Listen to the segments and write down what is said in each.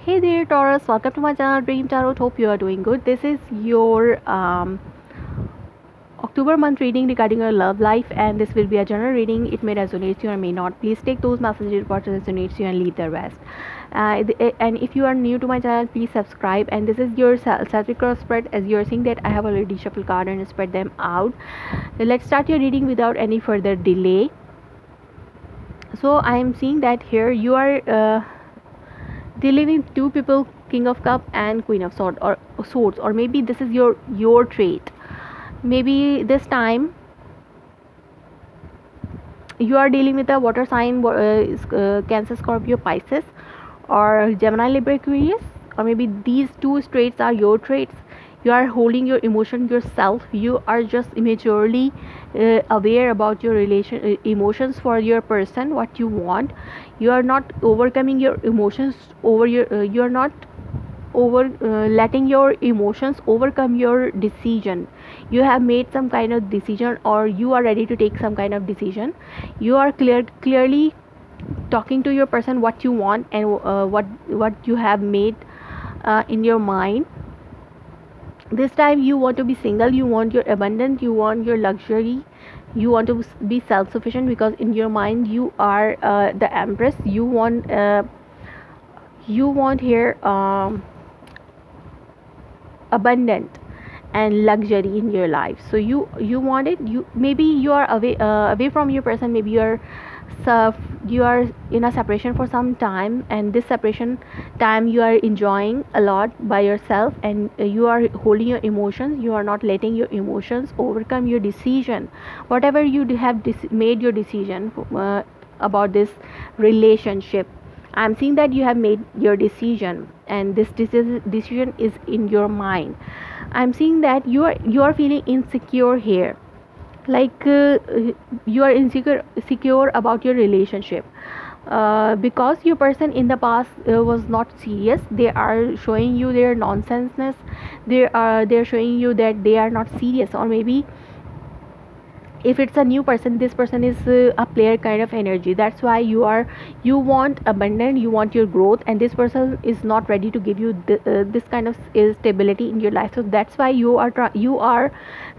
Hey there, Taurus. Welcome to my channel, Dream Tarot. Hope you are doing good. This is your October month reading regarding your love life, and this will be a general reading. It may resonate you or may not. Please take those messages what resonates you and leave the rest. And if you are new to my channel, please subscribe. And this is your Celtic cross spread. As you are seeing that I have already shuffled card and spread them out. Let's start your reading without any further delay. So I am seeing that here you are. Dealing with two people, king of cup and queen of swords, or maybe this is your trait. Maybe this time you are dealing with a water sign, Cancer, Scorpio, Pisces, or Gemini, Libra, Aquarius, or maybe these two traits are your traits. You are holding your emotion yourself. You are just immaturely aware about your emotions for your person, what you want. You are not overcoming your emotions over you are not over letting your emotions overcome your decision. You have made some kind of decision, or you are ready to take some kind of decision. You are clearly talking to your person what you want, and what you have made in your mind. This time you want to be single, you want your abundance, you want your luxury, you want to be self-sufficient, because in your mind you are the empress. You want here abundant and luxury in your life. So you want it. You maybe you are away from your person. Maybe you are in a separation for some time, and this separation time you are enjoying a lot by yourself, and you are holding your emotions. You are not letting your emotions overcome your decision, whatever you have made your decision about this relationship. I'm seeing that you have made your decision, and this decision is in your mind. I'm seeing that you are feeling insecure here, like you are insecure about your relationship, because your person in the past was not serious. They are showing you their nonsenseness. They're showing you that they are not serious. Or maybe if it's a new person, this person is a player kind of energy. That's why you want abundance, you want your growth, and this person is not ready to give you this kind of stability in your life. So that's why you are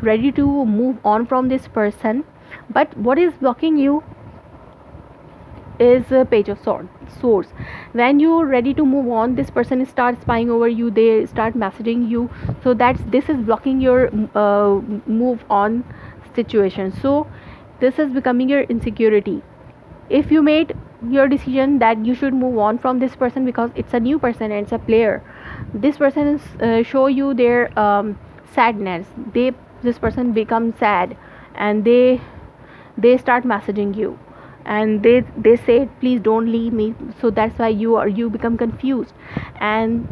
ready to move on from this person. But what is blocking you is a page of swords. When you're ready to move on, this person starts spying over you. They start messaging you. So this is blocking your move on situation. So this is becoming your insecurity. If you made your decision that you should move on from this person because it's a new person and it's a player, this person is show you their sadness. This person becomes sad, and they start messaging you, and they say please don't leave me. So that's why you become confused, and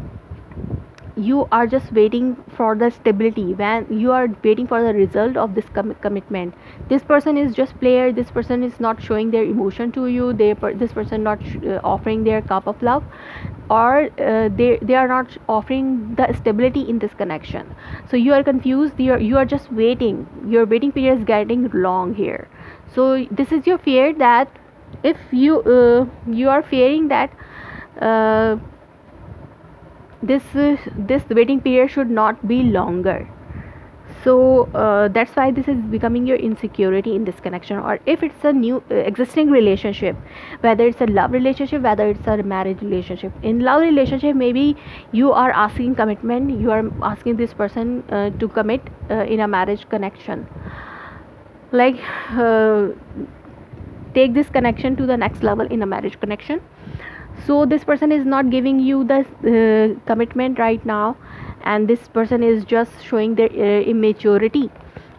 you are just waiting for the stability. When you are waiting for the result of this commitment, this person is just player. This person is not showing their emotion to you. This person not offering their cup of love, or they are not offering the stability in this connection. So you are confused. You are just waiting. Your waiting period is getting long here. So this is your fear, that if you are fearing that uh, this waiting period should not be longer. So that's why this is becoming your insecurity in this connection. Or if it's a new existing relationship, whether it's a love relationship, whether it's a marriage relationship. In love relationship, maybe you are asking commitment. You are asking this person to commit in a marriage connection, like take this connection to the next level in a marriage connection. So this person is not giving you the commitment right now, and this person is just showing their immaturity.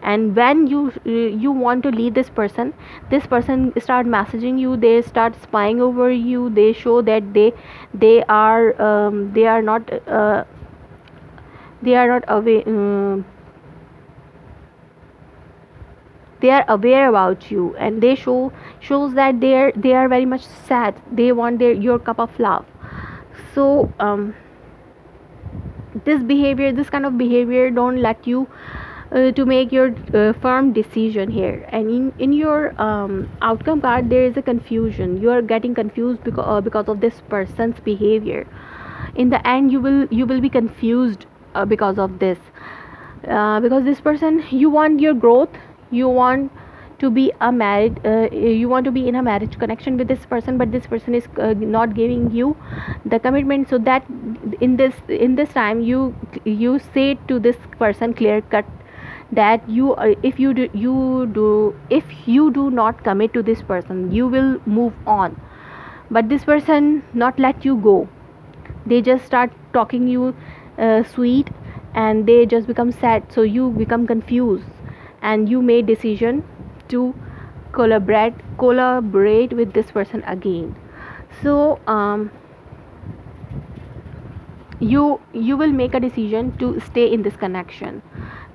And when you want to leave this person start messaging you. They start spying over you. They show that they are not they are not away they are aware about you, and they shows that they are very much sad. They want your cup of love. So this kind of behavior don't let you to make your firm decision here. And in your outcome card, there is a confusion. You are getting confused because of this person's behavior. in the end you will be confused because of this, because this person, you want your growth, you want to be a married you want to be in a marriage connection with this person, but this person is not giving you the commitment. So that in this time you say to this person clear cut that if you do not commit to this person, you will move on. But this person not let you go, they just start talking you sweet, and they just become sad, so you become confused, and you made decision to collaborate with this person again. So you will make a decision to stay in this connection,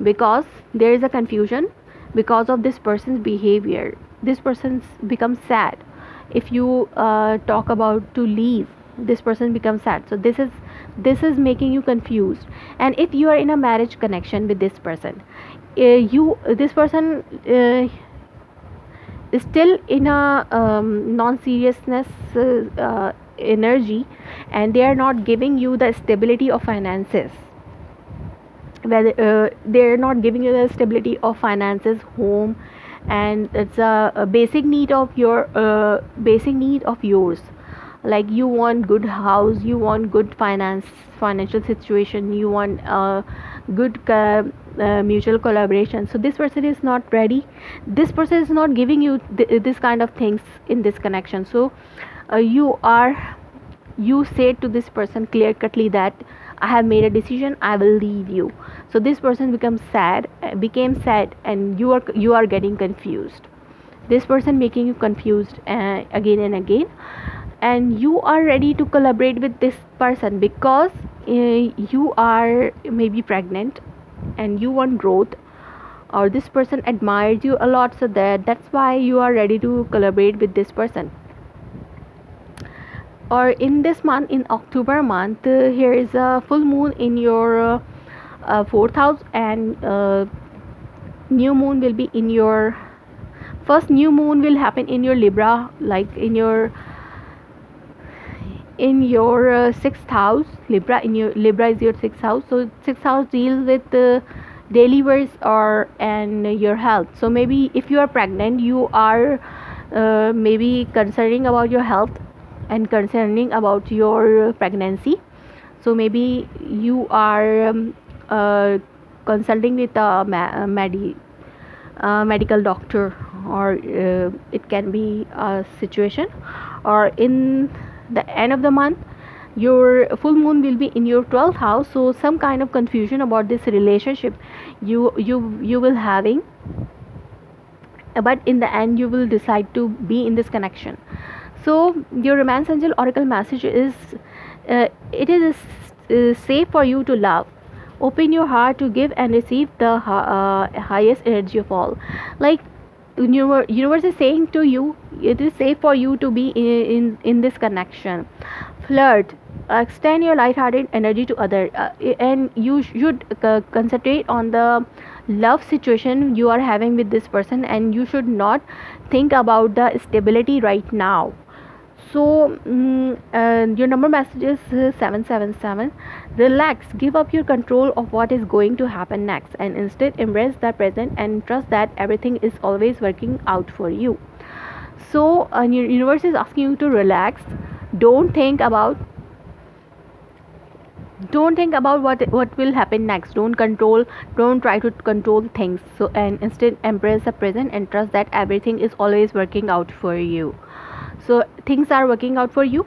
because there is a confusion because of this person's behavior. This person becomes sad if you talk about to leave. This person becomes sad, so this is making you confused. And if you are in a marriage connection with this person, you this person is still in a non-seriousness energy, and they are not giving you the stability of finances, whether they're not giving you the stability of finances, home, and it's a basic need of yours. Like you want good house, you want good financial situation, you want good mutual collaboration. So this person is not ready, this person is not giving you this kind of things in this connection. So you say to this person clear cutly that I have made a decision, I will leave you. So this person became sad, and you are getting confused. This person making you confused again and again, and you are ready to collaborate with this person because you are maybe pregnant and you want growth, or this person admires you a lot, so that's why you are ready to collaborate with this person. Or in this month, in October month, here is a full moon in your fourth house, and new moon will be in your first new moon will happen in your Libra, like in your sixth house. Libra is your sixth house. So sixth house deals with daily works or and your health. So maybe if you are pregnant, you are maybe concerning about your health and concerning about your pregnancy. So maybe you are consulting with medical doctor, or it can be a situation. Or in the end of the month, your full moon will be in your 12th house, so some kind of confusion about this relationship you will having, but in the end you will decide to be in this connection. So your romance angel oracle message is it is safe for you to love. Open your heart to give and receive the highest energy of all. Like universe is saying to you, it is safe for you to be in this connection. Flirt, extend your light-hearted energy to others, and you should concentrate on the love situation you are having with this person, and you should not think about the stability right now. So your number message is 777. Relax, give up your control of what is going to happen next, and instead embrace the present and trust that everything is always working out for you. So your universe is asking you to relax. Don't think about what will happen next. Don't try to control things. So and instead embrace the present and trust that everything is always working out for you. So things are working out for you,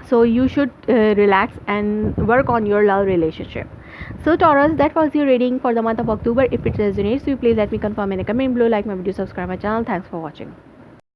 so you should relax and work on your love relationship. So Taurus, that was your reading for the month of October. If it resonates, you please let me confirm in a comment below, like my video, subscribe my channel. Thanks for watching.